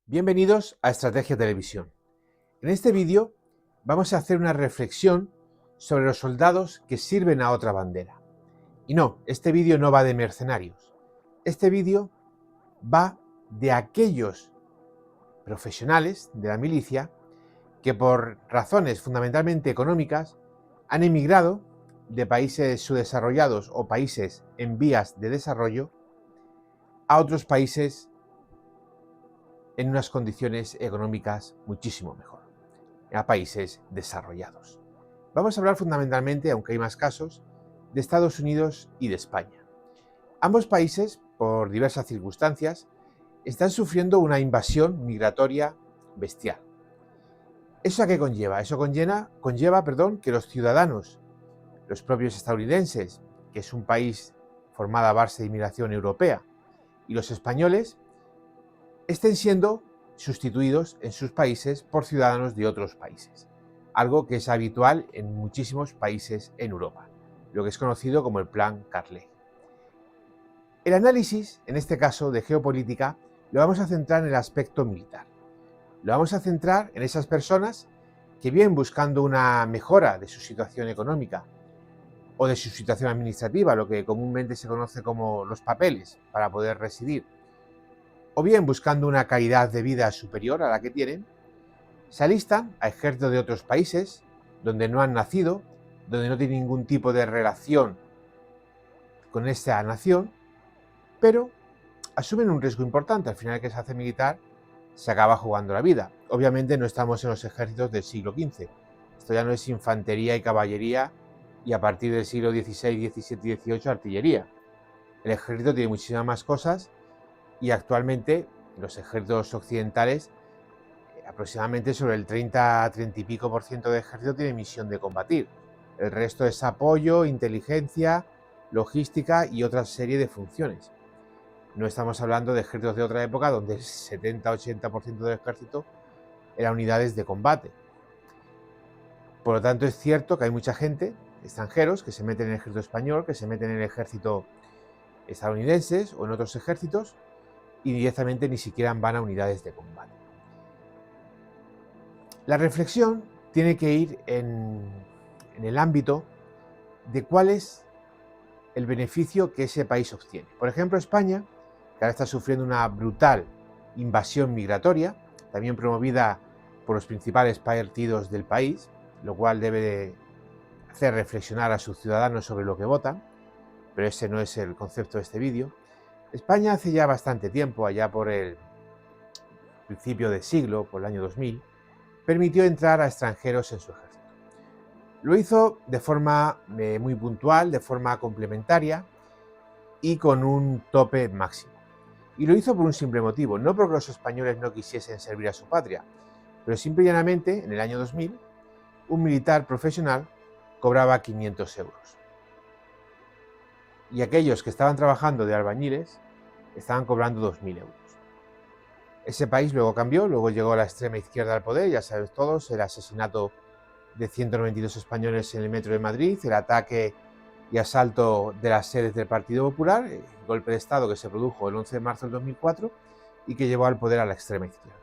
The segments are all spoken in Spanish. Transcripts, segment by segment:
Bienvenidos a Estrategia Televisión. En este vídeo vamos a hacer una reflexión sobre los soldados que sirven a otra bandera. Y no, este vídeo no va de mercenarios. Este vídeo va de aquellos profesionales de la milicia que por razones fundamentalmente económicas han emigrado de países subdesarrollados o países en vías de desarrollo a otros países en unas condiciones económicas muchísimo mejor, a países desarrollados. Vamos a hablar fundamentalmente, aunque hay más casos, de Estados Unidos y de España. Ambos países, por diversas circunstancias, están sufriendo una invasión migratoria bestial. ¿Eso a qué conlleva? Eso conlleva que los ciudadanos, los propios estadounidenses, que es un país formado a base de inmigración europea, y los españoles, estén siendo sustituidos en sus países por ciudadanos de otros países, algo que es habitual en muchísimos países en Europa, lo que es conocido como el Plan Carley. El análisis, en este caso de geopolítica, lo vamos a centrar en el aspecto militar. Lo vamos a centrar en esas personas que vienen buscando una mejora de su situación económica o de su situación administrativa, lo que comúnmente se conoce como los papeles para poder residir, o bien buscando una calidad de vida superior a la que tienen, se alistan a ejércitos de otros países donde no han nacido, donde no tienen ningún tipo de relación con esta nación, pero asumen un riesgo importante. Al final, que se hace militar, se acaba jugando la vida. Obviamente no estamos en los ejércitos del siglo XV. Esto ya no es infantería y caballería, y a partir del siglo XVI, XVII y XVIII artillería. El ejército tiene muchísimas más cosas, y actualmente los ejércitos occidentales, aproximadamente sobre el 30 y pico por ciento de ejército tiene misión de combatir. El resto es apoyo, inteligencia, logística y otra serie de funciones. No estamos hablando de ejércitos de otra época donde el 70-80% del ejército eran unidades de combate. Por lo tanto, es cierto que hay mucha gente, extranjeros, que se meten en el ejército español, que se meten en el ejército estadounidense o en otros ejércitos, y directamente ni siquiera van a unidades de combate. La reflexión tiene que ir en el ámbito de cuál es el beneficio que ese país obtiene. Por ejemplo, España, que ahora está sufriendo una brutal invasión migratoria, también promovida por los principales partidos del país, lo cual debe de hacer reflexionar a sus ciudadanos sobre lo que votan, pero ese no es el concepto de este vídeo. España hace ya bastante tiempo, allá por el principio del siglo, por el año 2000, permitió entrar a extranjeros en su ejército. Lo hizo de forma muy puntual, de forma complementaria y con un tope máximo. Y lo hizo por un simple motivo, no porque los españoles no quisiesen servir a su patria, pero simple y llanamente, en el año 2000, un militar profesional cobraba 500 euros. Y aquellos que estaban trabajando de albañiles estaban cobrando 2.000 euros. Ese país luego cambió, luego llegó la extrema izquierda al poder, ya sabéis todos, el asesinato de 192 españoles en el metro de Madrid, el ataque y asalto de las sedes del Partido Popular, el golpe de Estado que se produjo el 11 de marzo del 2004 y que llevó al poder a la extrema izquierda.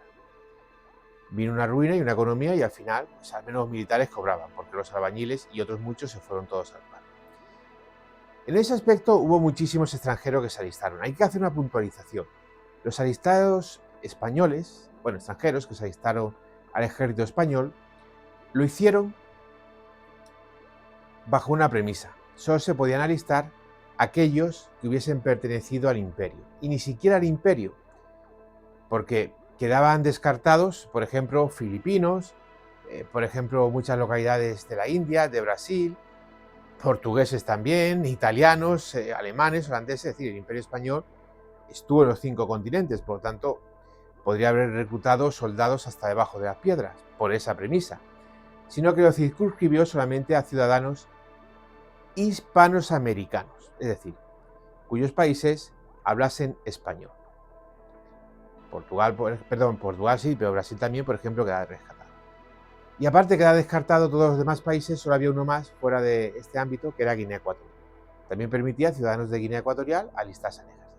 Vino una ruina y una economía, y al final, pues, al menos los militares cobraban, porque los albañiles y otros muchos se fueron todos al paro. En ese aspecto hubo muchísimos extranjeros que se alistaron. Hay que hacer una puntualización. Los alistados españoles, extranjeros que se alistaron al ejército español, lo hicieron bajo una premisa: solo se podían alistar aquellos que hubiesen pertenecido al imperio, y ni siquiera al imperio, porque quedaban descartados, por ejemplo, filipinos, por ejemplo, muchas localidades de la India, de Brasil, portugueses también, italianos, alemanes, holandeses. Es decir, el imperio español estuvo en los 5 continentes, por lo tanto, podría haber reclutado soldados hasta debajo de las piedras, por esa premisa, sino que lo circunscribió solamente a ciudadanos hispanoamericanos, es decir, cuyos países hablasen español. Portugal sí, pero Brasil también, por ejemplo, queda rescatado. Y aparte queda descartado todos los demás países, solo había uno más fuera de este ámbito, que era Guinea Ecuatorial. También permitía a ciudadanos de Guinea Ecuatorial alistarse al ejército.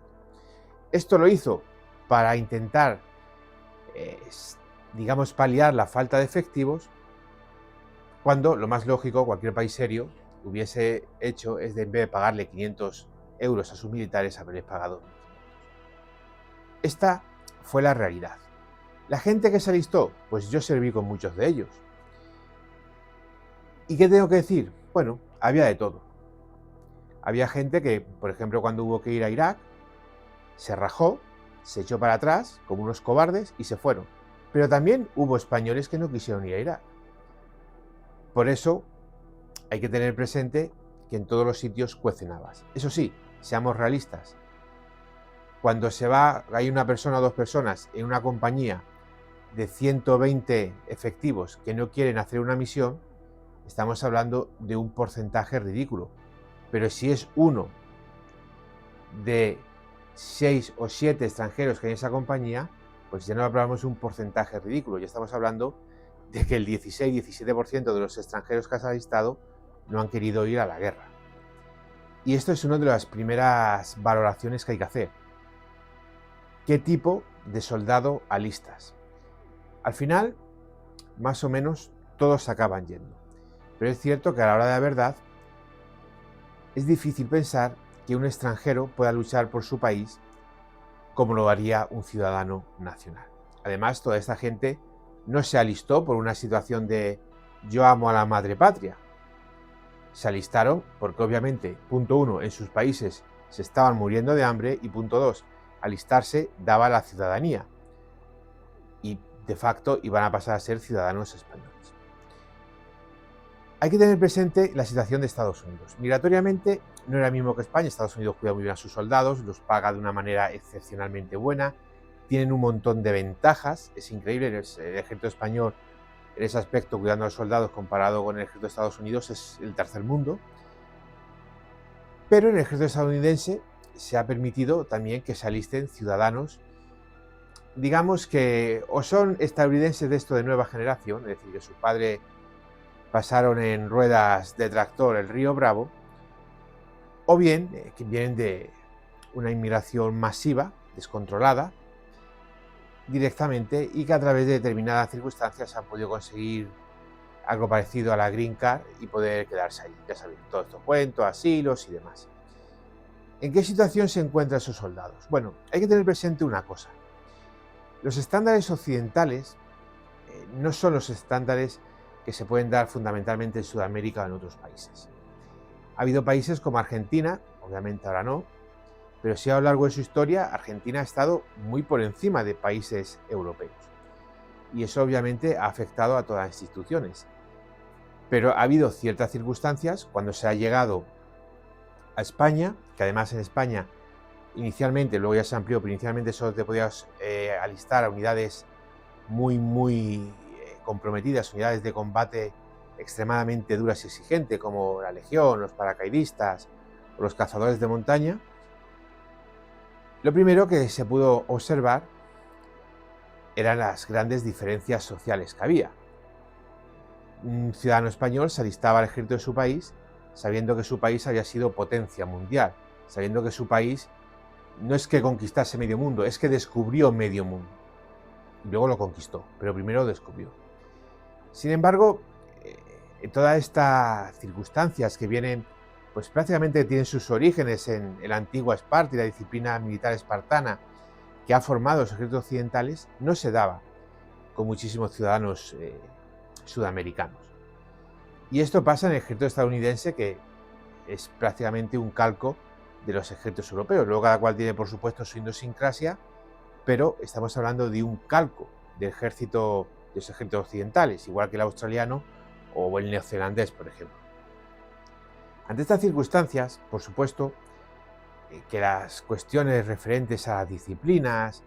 Esto lo hizo para intentar digamos, paliar la falta de efectivos, cuando lo más lógico, cualquier país serio hubiese hecho es de, en vez de pagarle 500 euros a sus militares, haberles pagado 1.500. Esta fue la realidad. La gente que se alistó, pues yo serví con muchos de ellos. ¿Y qué tengo que decir? Bueno, había de todo. Había gente que, por ejemplo, cuando hubo que ir a Irak, se rajó, se echó para atrás como unos cobardes y se fueron. Pero también hubo españoles que no quisieron ir a Irak. Por eso hay que tener presente que en todos los sitios cuecen habas. Eso sí, seamos realistas. Cuando hay una persona o dos personas en una compañía de 120 efectivos que no quieren hacer una misión, estamos hablando de un porcentaje ridículo. Pero si es uno de 6 o 7 extranjeros que hay en esa compañía, pues ya no hablamos de un porcentaje ridículo, ya estamos hablando de que el 16-17% de los extranjeros que has alistado no han querido ir a la guerra. Y esto es una de las primeras valoraciones que hay que hacer. ¿Qué tipo de soldado alistas? Al final, más o menos, todos acaban yendo. Pero es cierto que a la hora de la verdad, es difícil pensar que un extranjero pueda luchar por su país como lo haría un ciudadano nacional. Además, toda esta gente no se alistó por una situación de yo amo a la madre patria. Se alistaron porque obviamente, punto 1, en sus países se estaban muriendo de hambre y punto 2, alistarse daba la ciudadanía y de facto iban a pasar a ser ciudadanos españoles. Hay que tener presente la situación de Estados Unidos. Migratoriamente no era el mismo que España. Estados Unidos cuida muy bien a sus soldados, los paga de una manera excepcionalmente buena, tienen un montón de ventajas, es increíble, el ejército español en ese aspecto, cuidando a los soldados, comparado con el ejército de Estados Unidos, es el tercer mundo. Pero en el ejército estadounidense se ha permitido también que se alisten ciudadanos, digamos que o son estadounidenses de esto de nueva generación, es decir, que su padre pasaron en ruedas de tractor el río Bravo, o bien que vienen de una inmigración masiva, descontrolada, directamente, y que a través de determinadas circunstancias han podido conseguir algo parecido a la Green Card y poder quedarse ahí. Ya sabéis, todos estos cuentos, asilos y demás. ¿En qué situación se encuentran esos soldados? Bueno, hay que tener presente una cosa. Los estándares occidentales no son los estándares que se pueden dar fundamentalmente en Sudamérica o en otros países. Ha habido países como Argentina, obviamente ahora no, pero sí a lo largo de su historia Argentina ha estado muy por encima de países europeos. Y eso obviamente ha afectado a todas las instituciones. Pero ha habido ciertas circunstancias cuando se ha llegado a España, que además en España inicialmente, luego ya se amplió, pero inicialmente solo te podías alistar a unidades muy comprometidas, unidades de combate extremadamente duras y exigentes, como la Legión, los paracaidistas o los cazadores de montaña. Lo primero que se pudo observar eran las grandes diferencias sociales que había. Un ciudadano español se alistaba al ejército de su país sabiendo que su país había sido potencia mundial, sabiendo que su país no es que conquistase medio mundo, es que descubrió medio mundo. Y luego lo conquistó, pero primero lo descubrió. Sin embargo, todas estas circunstancias que vienen, pues prácticamente tienen sus orígenes en la antigua Esparta y la disciplina militar espartana que ha formado los ejércitos occidentales, no se daba con muchísimos ciudadanos sudamericanos. Y esto pasa en el ejército estadounidense, que es prácticamente un calco de los ejércitos europeos. Luego cada cual tiene, por supuesto, su idiosincrasia, pero estamos hablando de un calco del ejército, de los ejércitos occidentales, igual que el australiano o el neozelandés, por ejemplo. Ante estas circunstancias, por supuesto, que las cuestiones referentes a las disciplinas,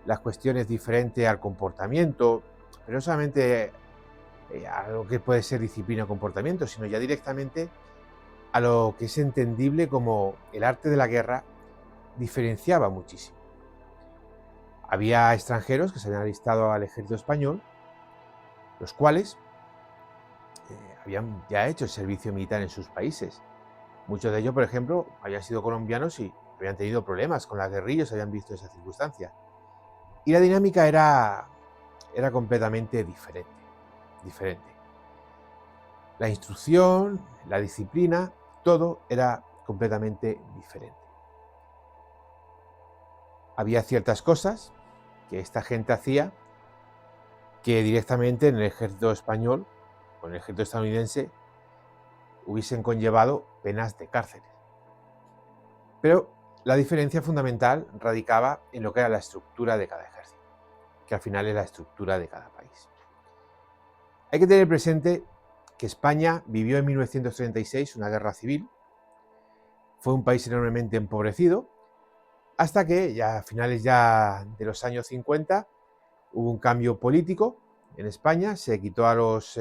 las cuestiones diferentes al comportamiento, pero no solamente a lo que puede ser disciplina o comportamiento, sino ya directamente a lo que es entendible como el arte de la guerra, diferenciaba muchísimo. Había extranjeros que se habían alistado al ejército español, los cuales habían ya hecho el servicio militar en sus países. Muchos de ellos, por ejemplo, habían sido colombianos y habían tenido problemas con las guerrillas, habían visto esa circunstancia. Y la dinámica era era completamente diferente. La instrucción, la disciplina, todo era completamente diferente. Había ciertas cosas que esta gente hacía que directamente en el ejército español o en el ejército estadounidense hubiesen conllevado penas de cárcel. Pero la diferencia fundamental radicaba en lo que era la estructura de cada ejército, que al final es la estructura de cada país. Hay que tener presente que España vivió en 1936 una guerra civil, fue un país enormemente empobrecido, hasta que ya a finales de los años 50 hubo un cambio político en España, se quitó a los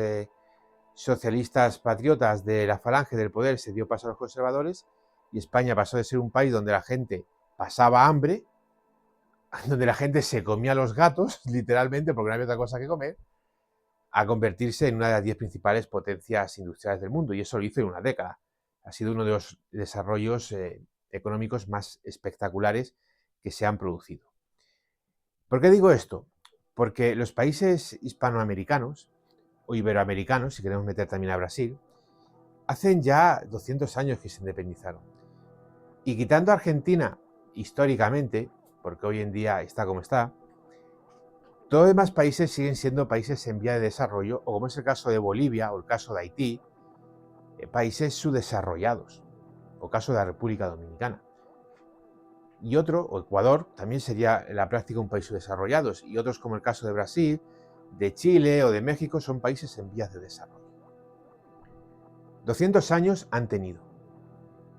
socialistas patriotas de la falange del poder, se dio paso a los conservadores y España pasó de ser un país donde la gente pasaba hambre, donde la gente se comía los gatos, literalmente, porque no había otra cosa que comer, a convertirse en una de las 10 principales potencias industriales del mundo, y eso lo hizo en una década. Ha sido uno de los desarrollos económicos más espectaculares que se han producido. ¿Por qué digo esto? Porque los países hispanoamericanos, o iberoamericanos, si queremos meter también a Brasil, hacen ya 200 años que se independizaron. Y quitando a Argentina históricamente, porque hoy en día está como está, todos los demás países siguen siendo países en vía de desarrollo, o como es el caso de Bolivia o el caso de Haití, países subdesarrollados, o caso de la República Dominicana. Y otro, o Ecuador, también sería en la práctica un país subdesarrollado, y otros como el caso de Brasil, de Chile o de México son países en vías de desarrollo. 200 años han tenido,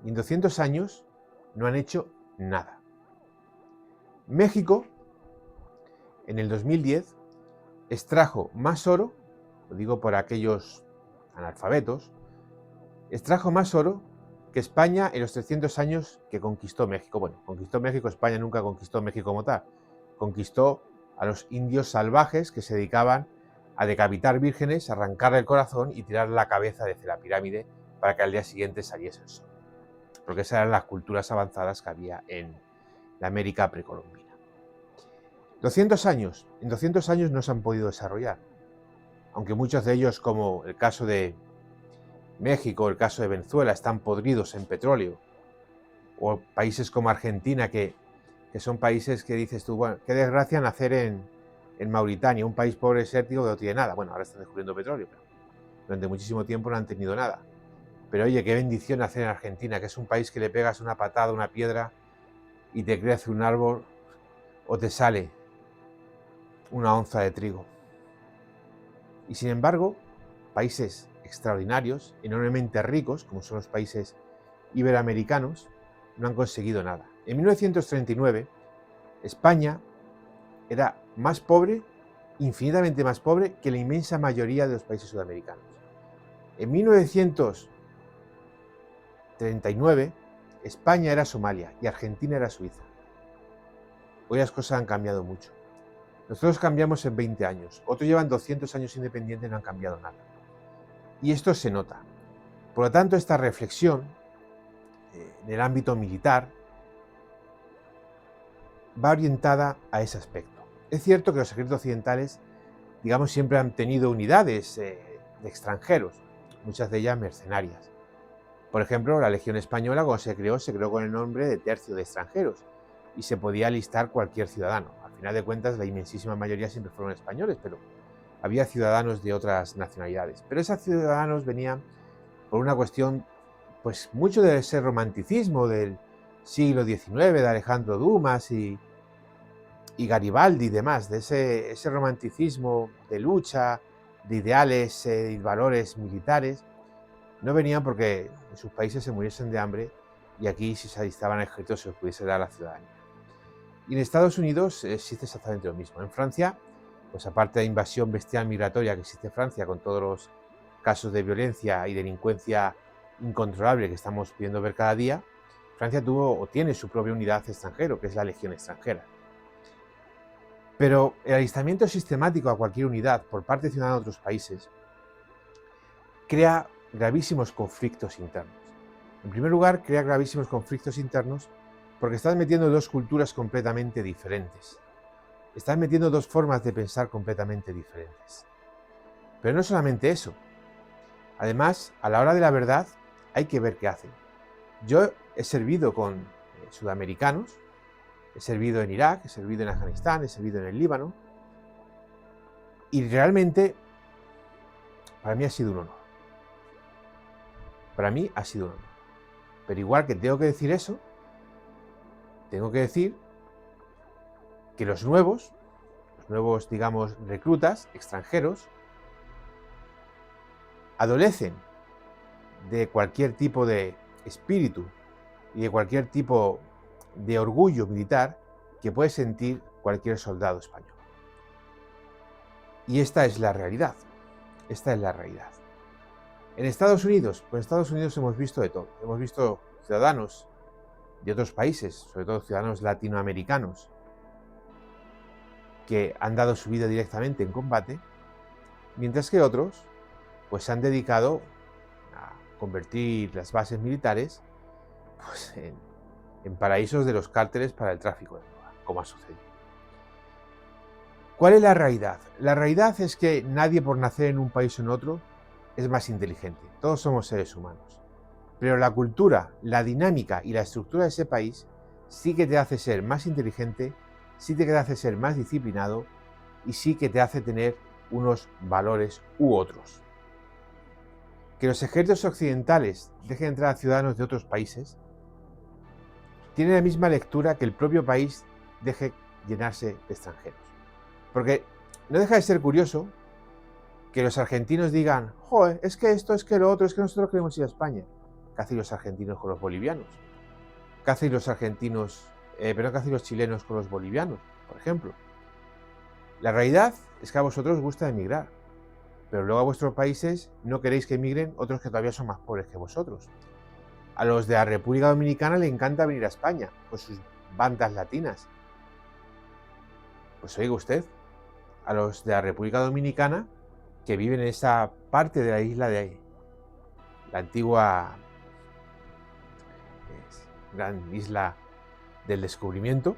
y en 200 años no han hecho nada. México, en el 2010, extrajo más oro, lo digo por aquellos analfabetos, extrajo más oro que España en los 300 años que conquistó México. Bueno, conquistó México, España nunca conquistó México como tal. Conquistó a los indios salvajes que se dedicaban a decapitar vírgenes, arrancarle el corazón y tirar la cabeza desde la pirámide para que al día siguiente saliese el sol. Porque esas eran las culturas avanzadas que había en la América precolombina. 200 años. En 200 años no se han podido desarrollar. Aunque muchos de ellos, como el caso de México, el caso de Venezuela, están podridos en petróleo. O países como Argentina, que son países que dices tú, bueno, qué desgracia nacer en Mauritania, un país pobre desértico que no tiene nada. Bueno, ahora están descubriendo petróleo, pero durante muchísimo tiempo no han tenido nada. Pero oye, qué bendición nacer en Argentina, que es un país que le pegas una patada a una piedra y te crece un árbol o te sale una onza de trigo. Y sin embargo, países extraordinarios, enormemente ricos, como son los países iberoamericanos, no han conseguido nada. En 1939, España era más pobre, infinitamente más pobre, que la inmensa mayoría de los países sudamericanos. En 1939, España era Somalia y Argentina era Suiza. Hoy las cosas han cambiado mucho. Nosotros cambiamos en 20 años, otros llevan 200 años independientes y no han cambiado nada. Y esto se nota. Por lo tanto, esta reflexión en el ámbito militar va orientada a ese aspecto. Es cierto que los ejércitos occidentales, digamos, siempre han tenido unidades de extranjeros, muchas de ellas mercenarias. Por ejemplo, la Legión Española, cuando se creó con el nombre de Tercio de Extranjeros y se podía alistar cualquier ciudadano. Al final de cuentas, la inmensísima mayoría siempre fueron españoles, pero había ciudadanos de otras nacionalidades. Pero esos ciudadanos venían por una cuestión, pues mucho de ese romanticismo del siglo XIX, de Alejandro Dumas y Garibaldi y demás, de ese romanticismo de lucha, de ideales y valores militares. No venían porque en sus países se muriesen de hambre y aquí, si se alistaban ejércitos, se los pudiese dar a la ciudadanía. Y en Estados Unidos existe exactamente lo mismo. En Francia, pues aparte de la invasión bestial migratoria que existe en Francia, con todos los casos de violencia y delincuencia incontrolable que estamos pudiendo ver cada día, Francia tuvo o tiene su propia unidad extranjera, que es la Legión Extranjera. Pero el alistamiento sistemático a cualquier unidad por parte de ciudadanos de otros países crea gravísimos conflictos internos. En primer lugar, crea gravísimos conflictos internos porque estás metiendo dos culturas completamente diferentes. Estás metiendo dos formas de pensar completamente diferentes. Pero no solamente eso. Además, a la hora de la verdad, hay que ver qué hacen. Yo he servido con sudamericanos, he servido en Irak, he servido en Afganistán, he servido en el Líbano, y realmente para mí ha sido un honor. Para mí ha sido un honor. Pero igual que tengo que decir eso, tengo que decir que los nuevos, digamos, reclutas extranjeros, adolecen de cualquier tipo de espíritu y de cualquier tipo de orgullo militar que puede sentir cualquier soldado español. Y esta es la realidad. Esta es la realidad. En Estados Unidos, pues en Estados Unidos hemos visto de todo. Hemos visto ciudadanos de otros países, sobre todo ciudadanos latinoamericanos, que han dado su vida directamente en combate, mientras que otros pues se han dedicado a convertir las bases militares pues, en paraísos de los cárteles para el tráfico de droga, como ha sucedido. ¿Cuál es la realidad? La realidad es que nadie por nacer en un país o en otro es más inteligente. Todos somos seres humanos. Pero la cultura, la dinámica y la estructura de ese país sí que te hace ser más inteligente, sí que te hace ser más disciplinado y sí que te hace tener unos valores u otros. Que los ejércitos occidentales dejen entrar a ciudadanos de otros países tiene la misma lectura que el propio país deje llenarse de extranjeros. Porque no deja de ser curioso que los argentinos digan, joder, es que esto, es que lo otro, es que nosotros queremos ir a España. ¿Qué hacen los argentinos con los bolivianos? ¿Qué hacen los argentinos, qué hacen los chilenos con los bolivianos, por ejemplo? La realidad es que a vosotros os gusta emigrar, pero luego a vuestros países no queréis que emigren otros que todavía son más pobres que vosotros. A los de la República Dominicana le encanta venir a España con sus bandas latinas. Pues oiga usted, a los de la República Dominicana que viven en esa parte de la isla de la antigua gran isla del descubrimiento,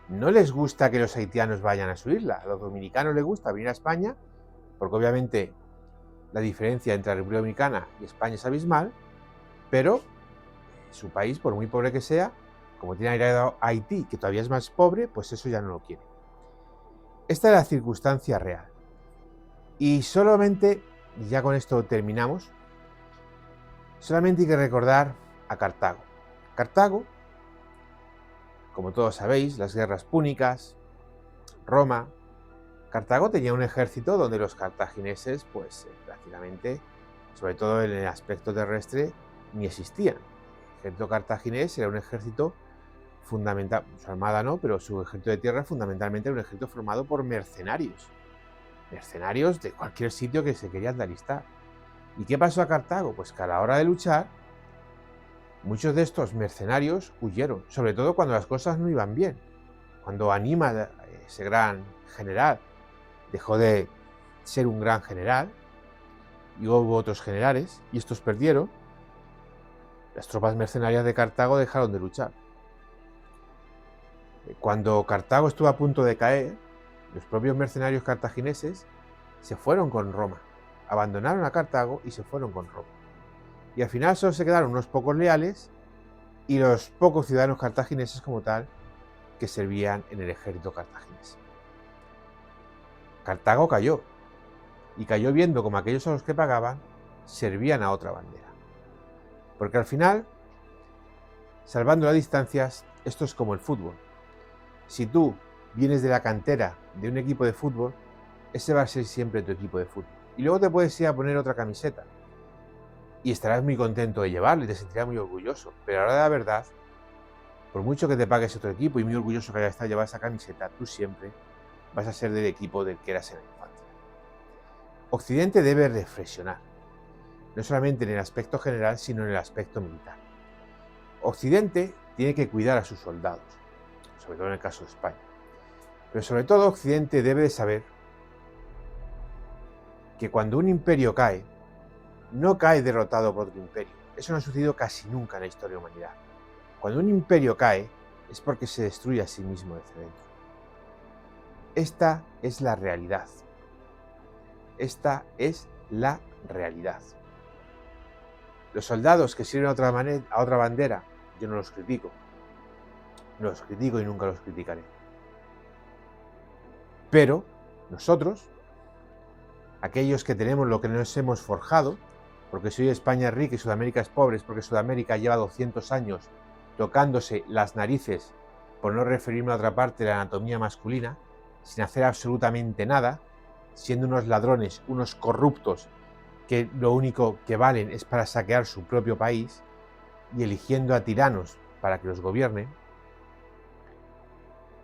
no les gusta que los haitianos vayan a su isla. A los dominicanos les gusta venir a España, porque obviamente la diferencia entre la República Dominicana y España es abismal, pero su país, por muy pobre que sea, como tiene heredado a Haití, que todavía es más pobre, pues eso ya no lo quiere. Esta es la circunstancia real. Y solamente, y ya con esto terminamos, solamente hay que recordar a Cartago. Cartago, como todos sabéis, las guerras púnicas, Roma. Cartago tenía un ejército donde los cartagineses, pues prácticamente, sobre todo en el aspecto terrestre, ni existían. El ejército cartaginés era un ejército fundamental, su armada no, pero su ejército de tierra fundamentalmente era un ejército formado por mercenarios. Mercenarios de cualquier sitio que se querían alistar. ¿Y qué pasó a Cartago? Pues que a la hora de luchar, muchos de estos mercenarios huyeron, sobre todo cuando las cosas no iban bien. Cuando Anímae, ese gran general, dejó de ser un gran general y hubo otros generales y estos perdieron, las tropas mercenarias de Cartago dejaron de luchar. Cuando Cartago estuvo a punto de caer, los propios mercenarios cartagineses se fueron con Roma, abandonaron a Cartago y se fueron con Roma. Y al final solo se quedaron unos pocos leales y los pocos ciudadanos cartagineses como tal que servían en el ejército cartaginés. Cartago cayó, y cayó viendo como aquellos a los que pagaban servían a otra bandera. Porque al final, salvando las distancias, esto es como el fútbol. Si tú vienes de la cantera de un equipo de fútbol, ese va a ser siempre tu equipo de fútbol. Y luego te puedes ir a poner otra camiseta y estarás muy contento de llevarla y te sentirás muy orgulloso. Pero a la hora de la verdad, por mucho que te pagues otro equipo y muy orgulloso que hayas estado llevar esa camiseta, tú siempre vas a ser del equipo del que eras en la infancia. Occidente debe reflexionar, no solamente en el aspecto general, sino en el aspecto militar. Occidente tiene que cuidar a sus soldados, sobre todo en el caso de España. Pero sobre todo Occidente debe de saber que cuando un imperio cae, no cae derrotado por otro imperio. Eso no ha sucedido casi nunca en la historia de la humanidad. Cuando un imperio cae, es porque se destruye a sí mismo desde dentro. Esta es la realidad. Esta es la realidad. Los soldados que sirven a otra bandera, yo no los critico. No los critico y nunca los criticaré. Pero nosotros, aquellos que tenemos lo que nos hemos forjado, porque si hoy España es rica y Sudamérica es pobre, es porque Sudamérica lleva 200 años tocándose las narices, por no referirme a otra parte de la anatomía masculina, sin hacer absolutamente nada, siendo unos ladrones, unos corruptos, que lo único que valen es para saquear su propio país, y eligiendo a tiranos para que los gobiernen,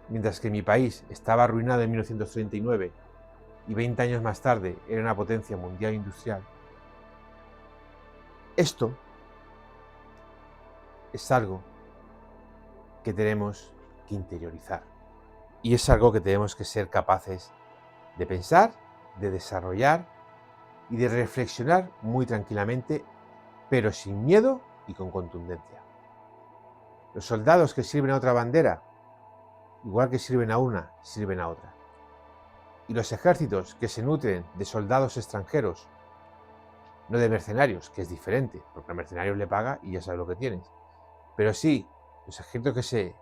mientras que mi país estaba arruinado en 1939 y 20 años más tarde era una potencia mundial industrial. Esto es algo que tenemos que interiorizar y es algo que tenemos que ser capaces de pensar, de desarrollar y de reflexionar muy tranquilamente, pero sin miedo y con contundencia. Los soldados que sirven a otra bandera, igual que sirven a una, sirven a otra. Y los ejércitos que se nutren de soldados extranjeros, no de mercenarios, que es diferente, porque al mercenario le paga y ya sabe lo que tienes, pero sí los ejércitos que se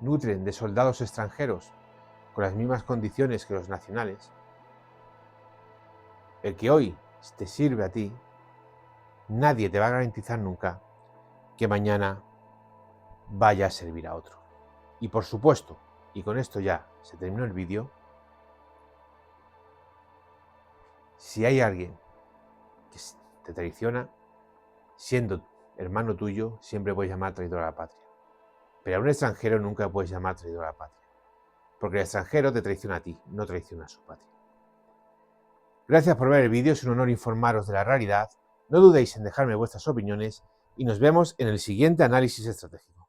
nutren de soldados extranjeros con las mismas condiciones que los nacionales, el que hoy te sirve a ti, nadie te va a garantizar nunca que mañana vaya a servir a otro. Y por supuesto, y con esto ya se terminó el vídeo, si hay alguien que te traiciona, siendo hermano tuyo, siempre puedes llamar traidor a la patria. Pero a un extranjero nunca puedes llamar traidor a la patria, porque el extranjero te traiciona a ti, no traiciona a su patria. Gracias por ver el vídeo, es un honor informaros de la realidad. No dudéis en dejarme vuestras opiniones y nos vemos en el siguiente análisis estratégico.